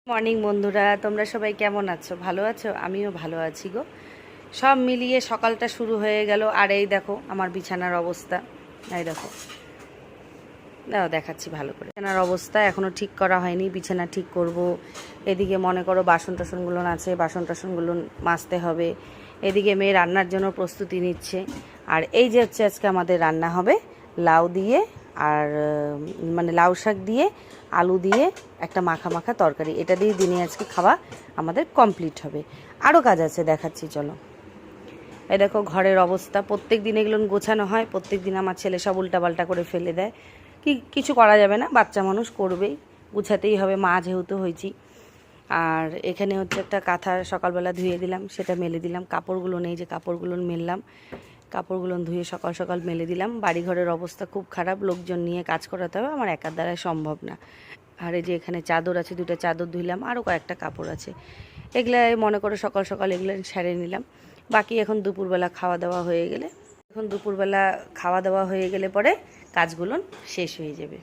Morning বন্ধুরা, তোমরা সবাই কেমন আছো? ভালো আছো? আমিও ভালো আছি গো। সব মিলিয়ে সকালটা শুরু হয়ে গেল। আর এই দেখো আমার বিছানার অবস্থা। এই দেখো, দেখাচ্ছি ভালো করে। বিছানার অবস্থা এখনও ঠিক করা হয়নি, বিছানা ঠিক করব। এদিকে মনে করো বাসন টাসনগুলো আছে, বাসন টাসনগুলো মাজতে হবে। এদিকে মেয়ে রান্নার জন্য প্রস্তুতি নিচ্ছে। আর এই যে হচ্ছে আজকে আমাদের রান্না হবে লাউ দিয়ে, আর মানে লাউ শাক দিয়ে আলু দিয়ে একটা মাখা মাখা তরকারি। এটা দিয়ে দিনে আজকে খাওয়া আমাদের কমপ্লিট হবে। আরও কাজ আছে, দেখাচ্ছি চলো। এই দেখো ঘরের অবস্থা। প্রত্যেক দিন এগুলো গোছানো হয়, প্রত্যেক দিন আমার ছেলে সব উল্টাপাল্টা করে ফেলে দেয়। কিছু করা যাবে না, বাচ্চা মানুষ করবেই, গুছাতেই হবে, মা যেহেতু হয়েছি। আর এখানে হচ্ছে একটা কাঁথা সকালবেলা ধুয়ে দিলাম, সেটা মেলে দিলাম। কাপড়গুলো নেই, যে কাপড়গুলো মেললাম, কাপড়গুলো ধুয়ে সকাল সকাল মেলে দিলাম। বাড়িঘরের অবস্থা খুব খারাপ, লোকজন নিয়ে কাজ করাতে হবে, আমার একার দ্বারা সম্ভব না। আর এই যে এখানে চাদর আছে, দুটো চাদর ধুইলাম, আরও কয়েকটা কাপড় আছে। এগুলা মনে করো সকাল সকাল এগুলো সেরে নিলাম। বাকি এখন দুপুরবেলা খাওয়া দাওয়া হয়ে গেলে পরে কাজগুলো শেষ হয়ে যাবে।